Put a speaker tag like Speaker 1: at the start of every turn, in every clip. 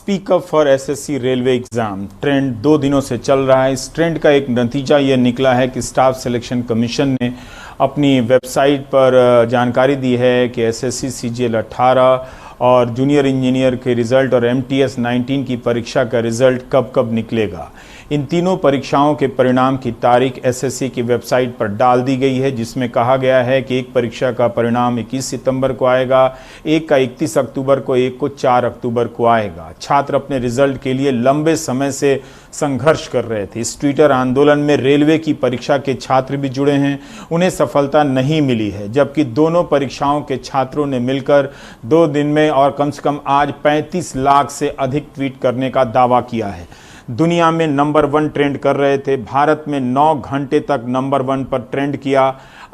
Speaker 1: Speak up for SSC railway exam trend 2 दिनों से चल रहा है। इस ट्रेंड का एक नतीजा ये निकला है कि स्टाफ सिलेक्शन कमीशन ने अपनी वेबसाइट पर जानकारी दी है कि एसएससी सीजीएल 18 और जूनियर इंजीनियर के रिज़ल्ट और एमटीएस 19 की परीक्षा का रिज़ल्ट कब कब निकलेगा। इन तीनों परीक्षाओं के परिणाम की तारीख एसएससी की वेबसाइट पर डाल दी गई है, जिसमें कहा गया है कि एक परीक्षा का परिणाम 21 सितंबर को आएगा, एक का 31 अक्टूबर को, एक को 4 अक्टूबर को आएगा। छात्र अपने रिजल्ट के लिए लंबे समय से संघर्ष कर रहे थे। इस ट्विटर आंदोलन में रेलवे की परीक्षा के छात्र भी जुड़े हैं। उन्हें सफलता नहीं मिली है, जबकि दोनों परीक्षाओं के छात्रों ने मिलकर 2 दिन में और कम से कम आज 35 लाख से अधिक ट्वीट करने का दावा किया है। दुनिया में नंबर 1 ट्रेंड कर रहे थे। भारत में 9 घंटे तक नंबर 1 पर ट्रेंड किया।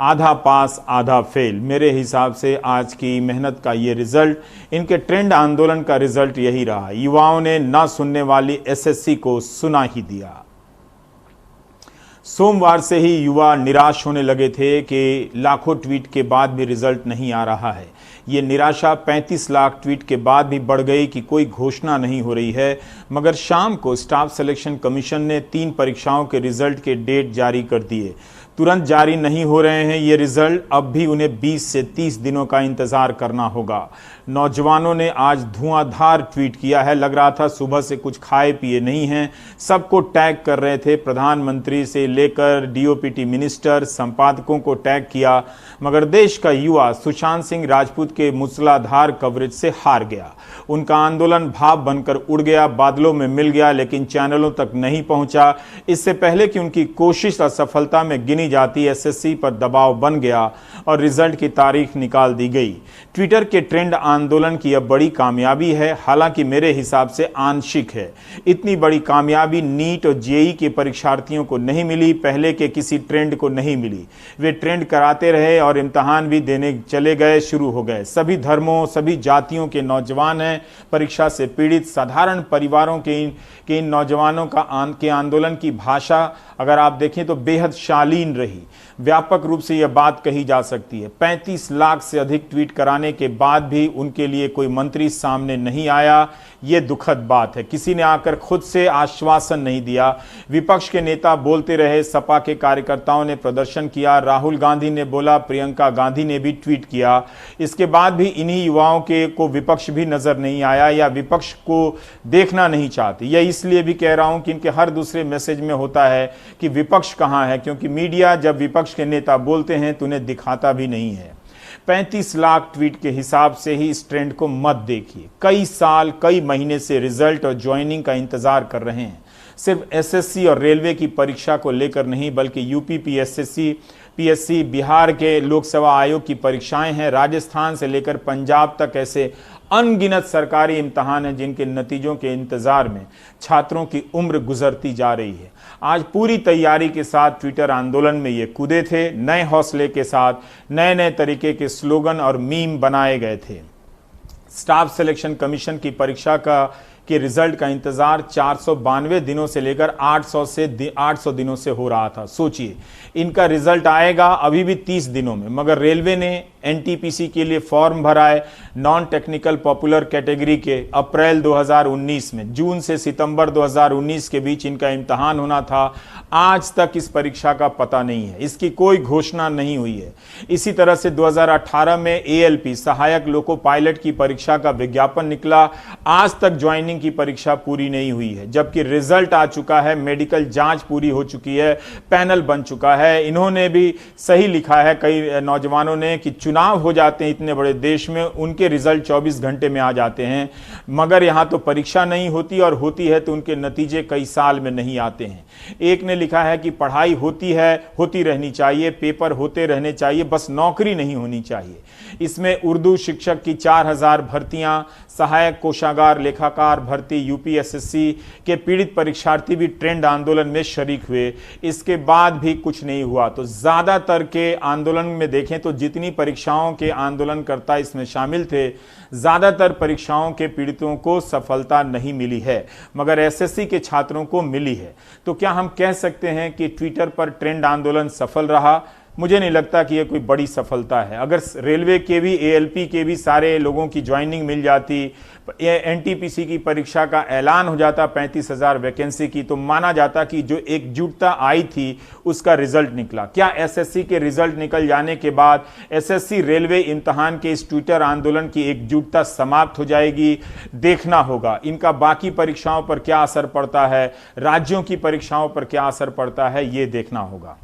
Speaker 1: आधा पास आधा फेल। मेरे हिसाब से आज की मेहनत का ये रिजल्ट, इनके ट्रेंड आंदोलन का रिजल्ट यही रहा। युवाओं ने ना सुनने वाली एसएससी को सुना ही दिया। सोमवार से ही युवा निराश होने लगे थे कि लाखों ट्वीट के बाद भी रिजल्ट नहीं आ रहा है। ये निराशा 35 लाख ट्वीट के बाद भी बढ़ गई कि कोई घोषणा नहीं हो रही है। मगर शाम को स्टाफ सिलेक्शन कमीशन ने 3 परीक्षाओं के रिजल्ट के डेट जारी कर दिए। तुरंत जारी नहीं हो रहे हैं ये रिजल्ट, अब भी उन्हें 20 से 30 दिनों का इंतजार करना होगा। नौजवानों ने आज धुआंधार ट्वीट किया है। लग रहा था सुबह से कुछ खाए पिए नहीं हैं। सबको टैग कर रहे थे, प्रधानमंत्री से लेकर डीओपीटी मिनिस्टर, संपादकों को टैग किया। मगर देश का युवा सुशांत सिंह राजपूत के मूसलाधार कवरेज से हार गया। उनका आंदोलन भाप बनकर उड़ गया, बादलों में मिल गया, लेकिन चैनलों तक नहीं पहुंचा। इससे पहले कि उनकी कोशिश असफलता में गिनी जाती, एसएससी पर दबाव बन गया और रिजल्ट की तारीख निकाल दी गई। ट्विटर के ट्रेंड आंदोलन की यह बड़ी कामयाबी है, हालांकि मेरे हिसाब से आंशिक है। इतनी बड़ी कामयाबी नीट और जेईई के परीक्षार्थियों को नहीं मिली, पहले के किसी ट्रेंड को नहीं मिली। वे ट्रेंड कराते रहे और इम्तहान भी देने चले गए, शुरू हो गए। सभी धर्मों, सभी जातियों के नौजवान हैं परीक्षा से पीड़ित। साधारण परिवारों के इन नौजवानों के आंदोलन की भाषा अगर आप देखें तो बेहद शालीन रही। व्यापक रूप से यह बात कही जा सकती है। 35 लाख से अधिक ट्वीट कराने के बाद भी उनके लिए कोई मंत्री सामने नहीं आया। ये दुखद बात है। किसी ने आकर खुद से आश्वासन नहीं दिया। विपक्ष के नेता बोलते रहे, सपा के कार्यकर्ताओं ने प्रदर्शन किया, राहुल गांधी ने बोला, प्रियंका गांधी ने भी ट्वीट किया। इसके बाद भी इन्हीं युवाओं को विपक्ष भी नजर नहीं आया या विपक्ष को देखना नहीं चाहते। यह इसलिए भी कह रहा हूं कि इनके हर दूसरे मैसेज में होता है कि विपक्ष कहां है, क्योंकि मीडिया जब विपक्ष के नेता बोलते हैं तो उन्हें दिखाता भी नहीं है। 35 लाख ट्वीट के हिसाब से ही इस ट्रेंड को मत देखिए। कई साल, कई महीने से रिजल्ट और ज्वाइनिंग का इंतजार कर रहे हैं। सिर्फ एसएससी और रेलवे की परीक्षा को लेकर नहीं, बल्कि यूपी पीएससी, बिहार के लोकसेवा आयोग की परीक्षाएं हैं, राजस्थान से लेकर पंजाब तक ऐसे अनगिनत सरकारी इम्तहान हैं जिनके नतीजों के इंतजार में छात्रों की उम्र गुजरती जा रही है। आज पूरी तैयारी के साथ ट्विटर आंदोलन में ये कूदे थे। नए हौसले के साथ नए नए तरीके के स्लोगन और मीम बनाए गए थे। स्टाफ सिलेक्शन कमीशन की परीक्षा के रिजल्ट का इंतजार 492 दिनों से लेकर 800 दिनों से हो रहा था। सोचिए, इनका रिजल्ट आएगा अभी भी 30 दिनों में। मगर रेलवे ने एनटीपीसी के लिए फॉर्म भरा है नॉन टेक्निकल पॉपुलर कैटेगरी के अप्रैल 2019 में। जून से सितंबर 2019 के बीच इनका इम्तहान होना था। आज तक इस परीक्षा का पता नहीं है, इसकी कोई घोषणा नहीं हुई है। इसी तरह से 2018 में एएलपी सहायक लोको पायलट की परीक्षा का विज्ञापन निकला। आज तक ज्वाइनिंग की परीक्षा पूरी नहीं हुई है, जबकि रिजल्ट आ चुका है, मेडिकल जांच पूरी हो चुकी है, पैनल बन चुका है। इन्होंने भी सही लिखा है कई नौजवानों ने कि चुनाव हो जाते हैं इतने बड़े देश में, उनके रिजल्ट 24 घंटे में आ जाते हैं। मगर यहां तो परीक्षा नहीं होती, और होती है तो उनके नतीजे कई साल में नहीं आते हैं। एक ने लिखा है कि पढ़ाई होती है, होती रहनी चाहिए, पेपर होते रहने चाहिए, बस नौकरी नहीं होनी चाहिए। इसमें उर्दू शिक्षक की 4000 भर्तियां, सहायक कोषागार लेखाकार भर्ती, यूपीएसएससी के पीड़ित परीक्षार्थी भी ट्रेंड आंदोलन में शरीक हुए। इसके बाद भी कुछ नहीं हुआ। तो ज्यादातर के आंदोलन में देखें तो जितनी परीक्षाओं के आंदोलनकर्ता इसमें शामिल थे, ज्यादातर परीक्षाओं के पीड़ितों को सफलता नहीं मिली है, मगर एसएससी के छात्रों को मिली है। तो क्या हम कह सकते हैं कि ट्विटर पर ट्रेंड आंदोलन सफल रहा? मुझे नहीं लगता कि यह कोई बड़ी सफलता है। अगर रेलवे के भी, एएलपी के भी सारे लोगों की ज्वाइनिंग मिल जाती, एनटीपीसी की परीक्षा का ऐलान हो जाता 35,000 वैकेंसी की, तो माना जाता कि जो एकजुटता आई थी उसका रिजल्ट निकला। क्या एसएससी के रिजल्ट निकल जाने के बाद एसएससी रेलवे इम्तहान के इस ट्विटर आंदोलन की एकजुटता समाप्त हो जाएगी? देखना होगा। इनका बाकी परीक्षाओं पर क्या असर पड़ता है, राज्यों की परीक्षाओं पर क्या असर पड़ता है, ये देखना होगा।